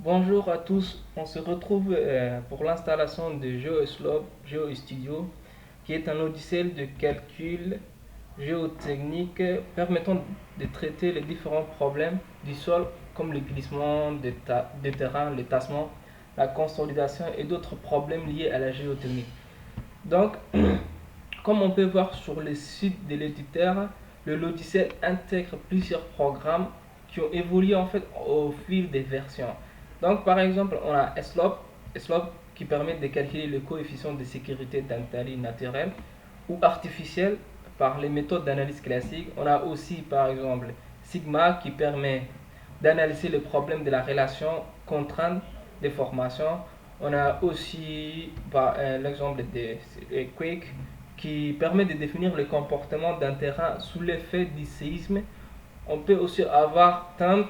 Bonjour à tous, on se retrouve pour l'installation de GeoSlope GeoStudio, qui est un logiciel de calcul géotechnique permettant de traiter les différents problèmes du sol comme le glissement des terrains, le tassement, la consolidation et d'autres problèmes liés à la géotechnique. Donc, comme on peut voir sur le site de l'éditeur, le logiciel intègre plusieurs programmes qui ont évolué en fait au fil des versions. Donc par exemple, on a Slope qui permet de calculer le coefficient de sécurité d'un tali naturel ou artificiel par les méthodes d'analyse classique. On a aussi par exemple Sigma qui permet d'analyser le problème de la relation contrainte des formations. On a aussi l'exemple de Quake qui permet de définir le comportement d'un terrain sous l'effet du séisme. On peut aussi avoir TAMP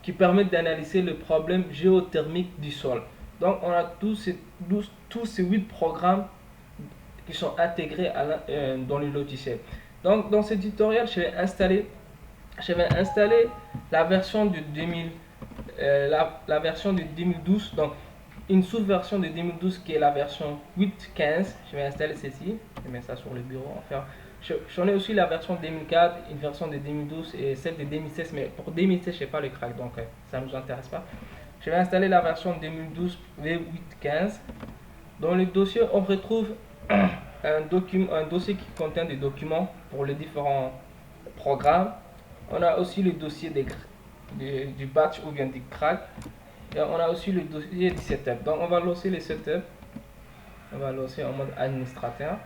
qui permet d'analyser le problème géothermique du sol. Donc on a tous ces 8 programmes qui sont intégrés dans le logiciel. Donc dans ce tutoriel, je vais installer la version de 2000, la version de 2012. Donc une sous-version de 2012 qui est la version 8.15. Je vais installer ceci. Je mets ça sur le bureau. Enfin, j'en ai aussi la version 2004, une version de 2012 et celle de 2016. Mais pour 2016, je n'ai pas le crack, donc ça ne nous intéresse pas. Je vais installer la version 2012 V8.15. Dans le dossier, on retrouve un dossier qui contient des documents pour les différents programmes. On a aussi le dossier du batch ou bien du crack. Et on a aussi le dossier du setup. Donc on va lancer le setup. On va lancer en mode administrateur.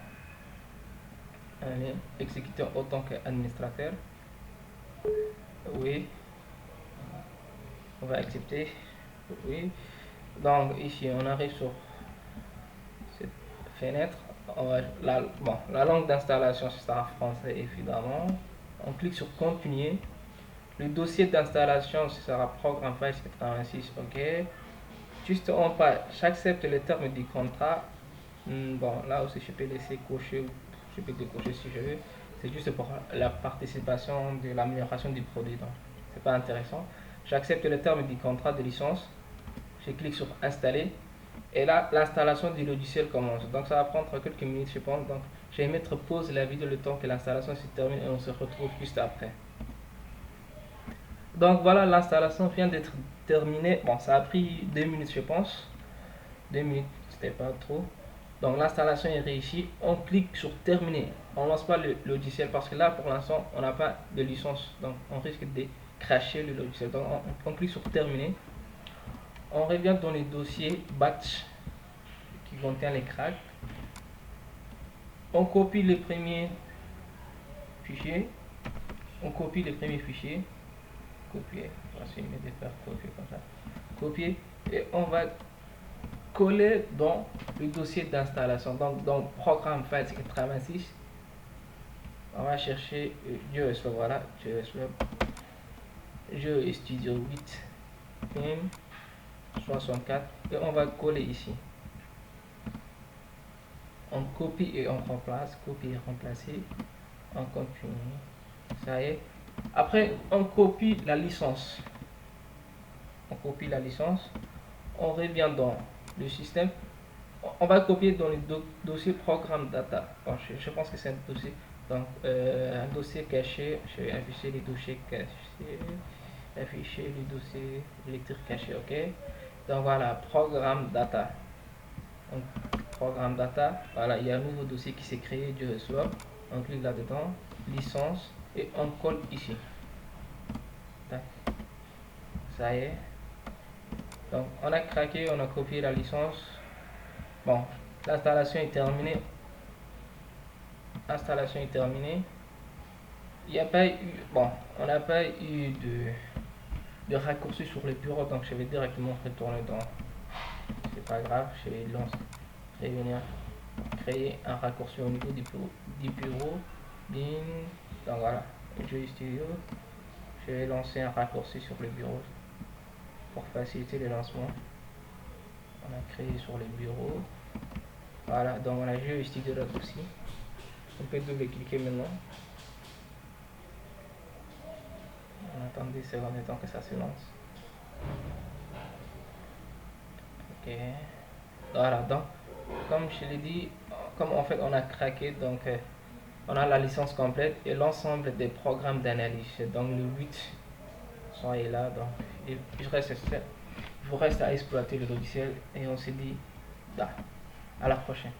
Allez, exécuter en tant qu'administrateur. Oui. On va accepter. Oui. Donc ici on arrive sur cette fenêtre. La langue d'installation sera français évidemment. On clique sur continuer. Le dossier d'installation sera programme file 86. Ok. Juste en bas, j'accepte les termes du contrat. Bon, là aussi, je peux laisser cocher, je peux décocher si je veux. C'est juste pour la participation de l'amélioration du produit. Donc, c'est pas intéressant. J'accepte les termes du contrat de licence. Je clique sur installer. Et là, l'installation du logiciel commence. Donc, ça va prendre quelques minutes, je pense. Donc, je vais mettre pause la vidéo le temps que l'installation se termine et on se retrouve juste après. Donc voilà, l'installation vient d'être terminée. Bon, ça a pris 2 minutes, je pense. 2 minutes, c'était pas trop. Donc l'installation est réussie. On clique sur terminer. On lance pas le logiciel parce que là, pour l'instant, on n'a pas de licence. Donc on risque de crasher le logiciel. Donc on clique sur terminer. On revient dans les dossiers batch qui contient les cracks. On copie les premiers fichiers. On copie les premiers fichiers. Copier. Voici, mais de faire copier comme ça. Copier. Et on va coller dans le dossier d'installation. Donc, dans programme file 86, on va chercher GeoSlope. Voilà, GeoSlope. GeoStudio 8, PIM 64. Et on va coller ici. On copie et on remplace. Copier et remplacer. On continue. Ça y est. Après, on copie la licence. On copie la licence. On revient dans le système. On va copier dans le dossier programme data. Bon, je pense que c'est un dossier. Donc, un dossier caché. Je vais afficher les dossiers cachés. Afficher les dossiers électriques cachés. OK. Donc, voilà, programme data. Donc, programme data. Voilà, il y a un nouveau dossier qui s'est créé du GeoSlope. On clique là-dedans. Licence. Et on colle ici. Tac. Ça y est. Donc, on a craqué, on a copié la licence. Bon, l'installation est terminée. Installation est terminée. Il n'y a pas eu, bon, on n'a pas eu de raccourci sur le bureau, donc je vais directement retourner dans. C'est pas grave, je vais revenir créer un raccourci au niveau du bureau. Bing. Donc voilà, GeoStudio. Je vais lancer un raccourci sur le bureau pour faciliter le lancement. On a créé sur le bureau. Voilà, donc on a GeoStudio là aussi. On peut double-cliquer maintenant. On attend des secondes temps que ça se lance. Ok. Voilà, donc, comme je l'ai dit, comme en fait on a craqué, donc on a la licence complète et l'ensemble des programmes d'analyse. Donc le but, soyez là, donc il vous reste à exploiter le logiciel et on se dit, bah, à la prochaine.